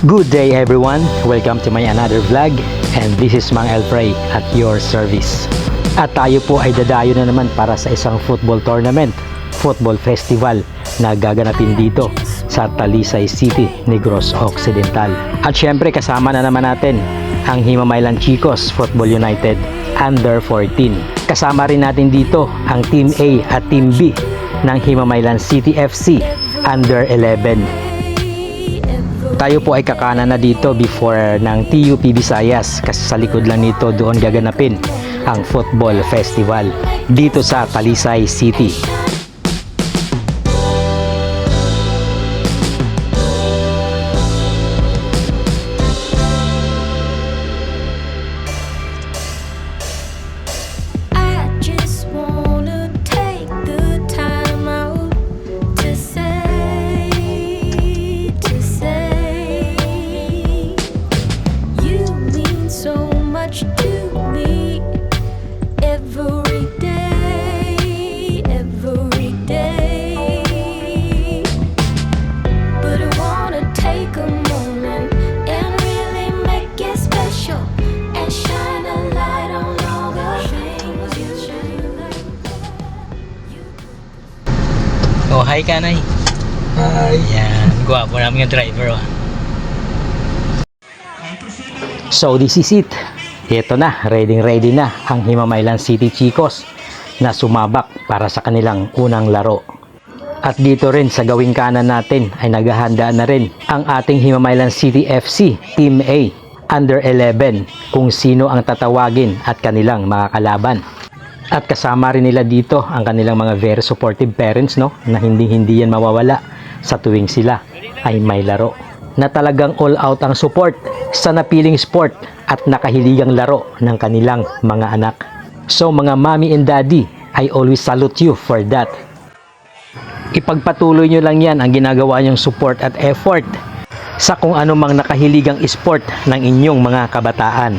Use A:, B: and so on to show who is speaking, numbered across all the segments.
A: Good day everyone, welcome to my another vlog and this is Mang Elfrey at your service. At tayo po ay dadayo na naman para sa isang football tournament, football festival na gaganapin dito sa Talisay City, Negros Occidental. At syempre kasama na naman natin ang Himamaylan Chicos Football United Under 14. Kasama rin natin dito ang Team A at Team B ng Himamaylan City FC Under 11. Tayo po ay kakana na dito before ng TUP Visayas kasi sa likod lang nito doon gaganapin ang football festival dito sa Talisay City. Oh, hi Kanay.
B: Hi.
A: Yan, gwapo namin yung driver. Oh. So this is it. Ito na, ready na ang Himamaylan City Chicos na sumabak para sa kanilang unang laro. At dito rin sa gawing kanan natin ay naghahanda na rin ang ating Himamaylan City FC Team A Under 11 kung sino ang tatawagin at kanilang mga kalaban. At kasama rin nila dito ang kanilang mga very supportive parents, no, na hindi yan mawawala sa tuwing sila ay may laro. Na talagang all out ang support sa napiling sport at nakahiligang laro ng kanilang mga anak. So mga mommy and daddy, I always salute you for that. Ipagpatuloy nyo lang yan ang ginagawa nyong support at effort sa kung anumang nakahiligang sport ng inyong mga kabataan.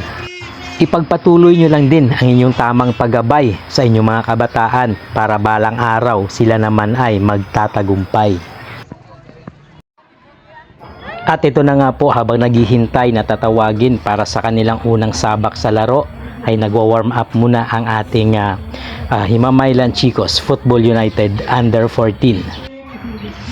A: Ipagpatuloy nyo lang din ang inyong tamang paggabay sa inyong mga kabataan para balang araw sila naman ay magtatagumpay. At ito na nga po, habang naghihintay na tatawagin para sa kanilang unang sabak sa laro ay nagwa-warm up muna ang ating Himamaylan Chicos Football United Under 14.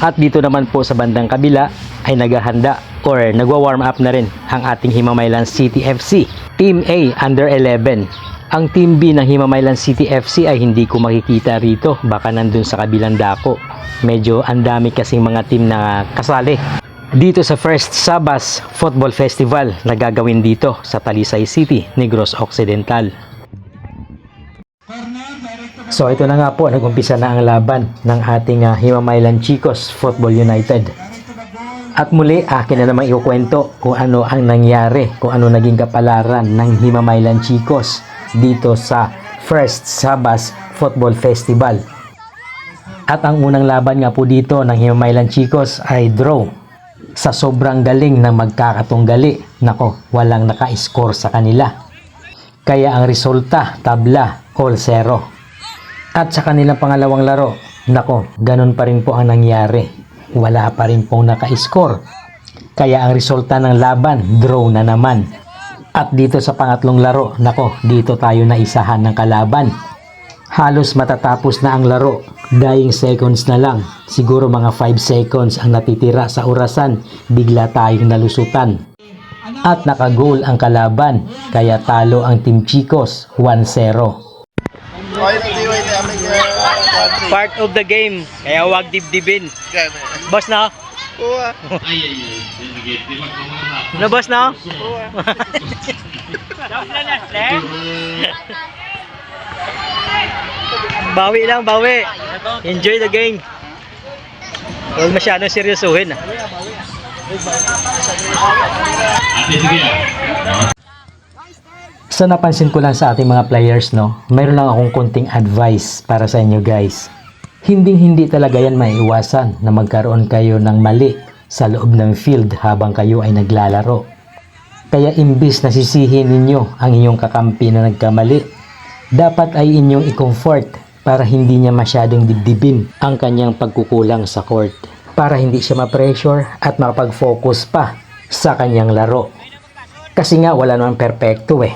A: At dito naman po sa bandang kabila ay naghahanda or nagwa-warm up na rin ang ating Himamaylan City FC Team A Under 11. Ang Team B ng Himamaylan City FC ay hindi ko makikita rito, baka nandun sa kabilang dako. Medyo ang dami kasing mga team na kasali dito sa First Sabas Football Festival na gagawin dito sa Talisay City, Negros Occidental. So ito na nga po, nag-umpisa na ang laban ng ating Himamaylan Chicos Football United. At muli, akin na namang ikukwento kung ano ang nangyari, kung ano naging kapalaran ng Himamaylan Chicos dito sa First Sabas Football Festival. At ang unang laban nga po dito ng Himamaylan Chicos ay draw. Sa sobrang galing ng magkakatunggali, nako, walang naka-score sa kanila. Kaya ang resulta, tabla, all 0. At sa kanilang pangalawang laro, nako, ganun pa rin po ang nangyari. Wala pa rin pong naka-score. Kaya ang resulta ng laban, draw na naman. At dito sa pangatlong laro, nako, dito tayo na isahan ng kalaban. Halos matatapos na ang laro. Dying seconds na lang. Siguro mga 5 seconds ang natitira sa orasan. Bigla tayong nalusutan. At naka-goal ang kalaban. Kaya talo ang Team Chicos 1-0. Part of the game, kaya wag dibdibin. Boss na?
B: Uwa.
A: Ano boss na? Bawi lang, bawi. Enjoy the game. Huwag masyadong seryosuhin. So napansin ko lang sa ating mga players, no, mayroon lang akong konting advice para sa inyo guys. Hindi talaga yan maiiwasan na magkaroon kayo ng mali sa loob ng field habang kayo ay naglalaro. Kaya imbis na sisihin ninyo ang inyong kakampi na nagkamali, dapat ay inyong i-comfort para hindi niya masyadong dibdibin ang kanyang pagkukulang sa court. Para hindi siya ma-pressure at makapag-focus pa sa kanyang laro. Kasi nga wala namang perpekto eh.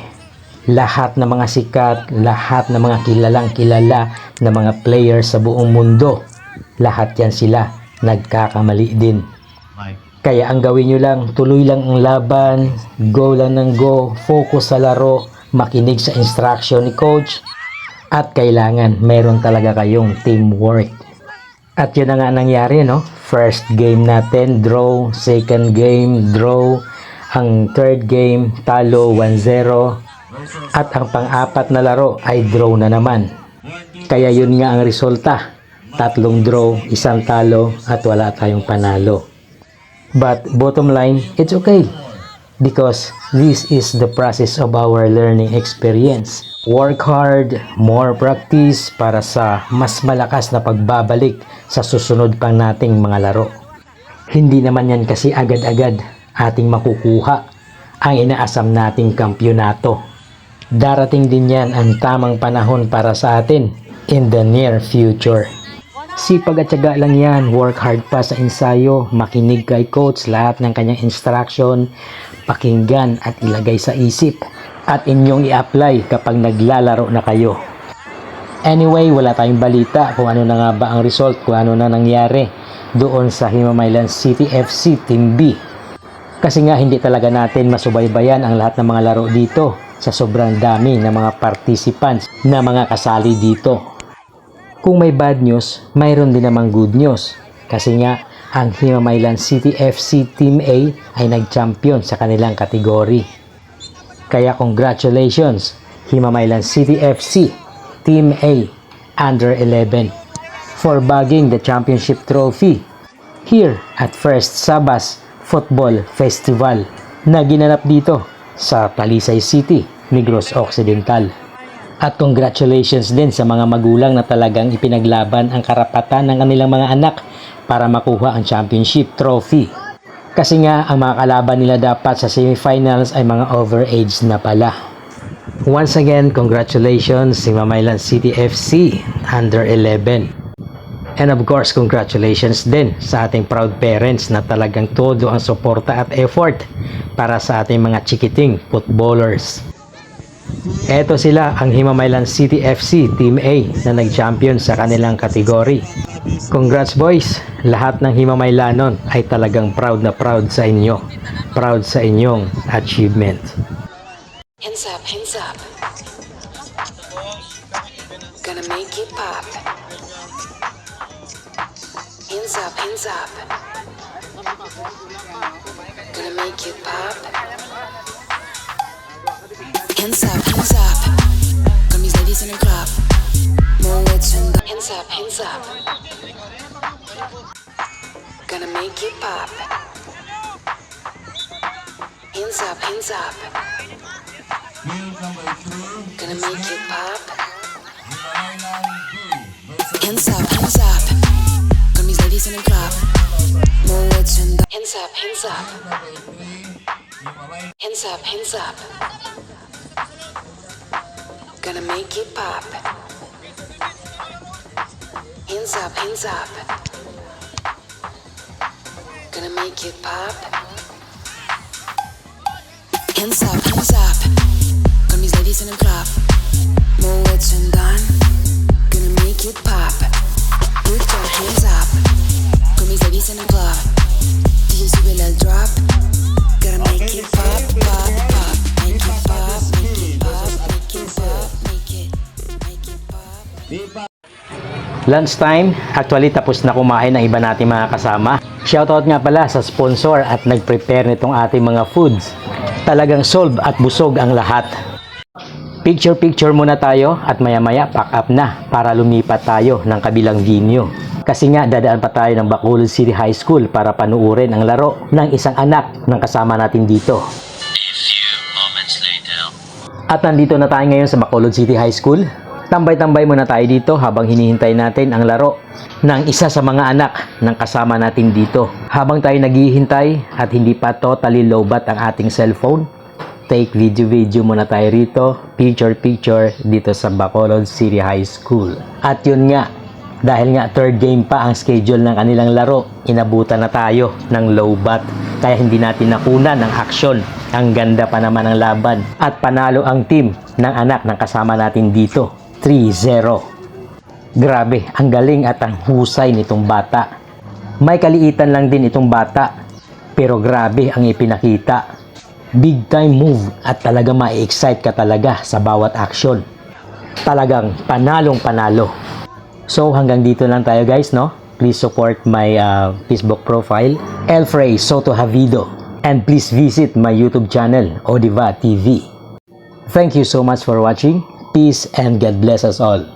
A: Lahat ng mga sikat, lahat ng mga kilalang kilala na mga players sa buong mundo, lahat yan sila nagkakamali din. Kaya ang gawin nyo lang, tuloy lang ang laban, go lang ng go, focus sa laro, makinig sa instruction ni coach, at kailangan meron talaga kayong teamwork. At yun na nga nangyari, no? First game natin, draw. Second game, draw. Ang third game, talo 1-0. At ang pang-apat na laro ay draw na naman. Kaya yun nga ang resulta. 3 draw, 1 talo, at wala tayong panalo. But bottom line, it's okay. Because this is the process of our learning experience. Work hard, more practice para sa mas malakas na pagbabalik sa susunod pang nating mga laro. Hindi naman yan kasi agad-agad ating makukuha ang inaasam nating kampyonato. Darating din yan ang tamang panahon para sa atin in the near future. Sipag at tiyaga lang yan, work hard pa sa ensayo, makinig kay coach, lahat ng kanyang instruction, pakinggan at ilagay sa isip at inyong i-apply kapag naglalaro na kayo. Anyway, wala tayong balita kung ano na nga ba ang result, kung ano na nangyari doon sa Himamaylan City FC Team B. Kasi nga hindi talaga natin masubaybayan ang lahat ng mga laro dito sa sobrang dami ng mga participants na mga kasali dito. Kung may bad news, mayroon din namang good news. Kasi nga, ang Himamaylan City FC Team A ay nag-champion sa kanilang kategory. Kaya congratulations, Himamaylan City FC Team A Under 11 for bagging the championship trophy here at First Sabas Football Festival na ginanap dito sa Talisay City, Negros Occidental. At congratulations din sa mga magulang na talagang ipinaglaban ang karapatan ng kanilang mga anak para makuha ang championship trophy. Kasi nga ang mga kalaban nila dapat sa semifinals ay mga overage na pala. Once again, congratulations Himamaylan City FC Under 11. And of course, congratulations din sa ating proud parents na talagang todo ang suporta at effort para sa ating mga chikiting footballers. Eto sila ang Himamaylan City FC Team A na nag-champion sa kanilang kategory. Congrats boys! Lahat ng Himamaylanon ay talagang proud na proud sa inyo. Proud sa inyong achievement.
C: Hands up, hands up. Gonna make it pop. Hands up, hands up. Gonna make it pop. Hands up, hands up. Got these ladies in the club. More words and hands up, hands up. Gonna make it pop. Hands up, hands up. Gonna make it pop. Hands up, hands up. Got these ladies in the club. More words and hands up, hands up. Hands up, hands up. Gonna make it pop. Hands up, hands up. Gonna make it pop. Hands up, hands up. Got these ladies in the club. More words and done. Gonna make it pop. Put your hands up. Got these ladies in the club. DJ sube el drop. Gotta make it pop, pop, pop. Make it pop, make it pop, make it pop, make it pop.
A: Lunchtime, actually tapos na kumain ng iba nating mga kasama. Shoutout nga pala sa sponsor at nag-prepare nitong ating mga foods. Talagang solve at busog ang lahat. Picture muna tayo at maya-maya pack up na para lumipat tayo ng kabilang venue. Kasi nga dadaan pa tayo ng Bacolod City High School para panuorin ang laro ng isang anak ng kasama natin dito. At nandito na tayo ngayon sa Bacolod City High School. Tambay-tambay muna tayo dito habang hinihintay natin ang laro ng isa sa mga anak ng kasama natin dito. Habang tayo naghihintay at hindi pa totally lowbat ang ating cellphone, take video muna tayo rito, picture dito sa Bacolod City High School. At yun nga, Dahil nga third game pa ang schedule ng kanilang laro, inabutan na tayo ng low bat. Kaya hindi natin nakunan ng aksyon. Ang ganda pa naman ng laban. At panalo ang team ng anak ng kasama natin dito. 3-0. Grabe, ang galing at ang husay nitong bata. May kaliitan lang din itong bata. Pero grabe ang ipinakita. Big time move at talaga ma-excite ka talaga sa bawat aksyon. Talagang panalong panalo. So hanggang dito lang tayo guys, no? Please support my Facebook profile, Elfrey Soto Havido. And please visit my YouTube channel, Odiva TV. Thank you so much for watching. Peace and God bless us all.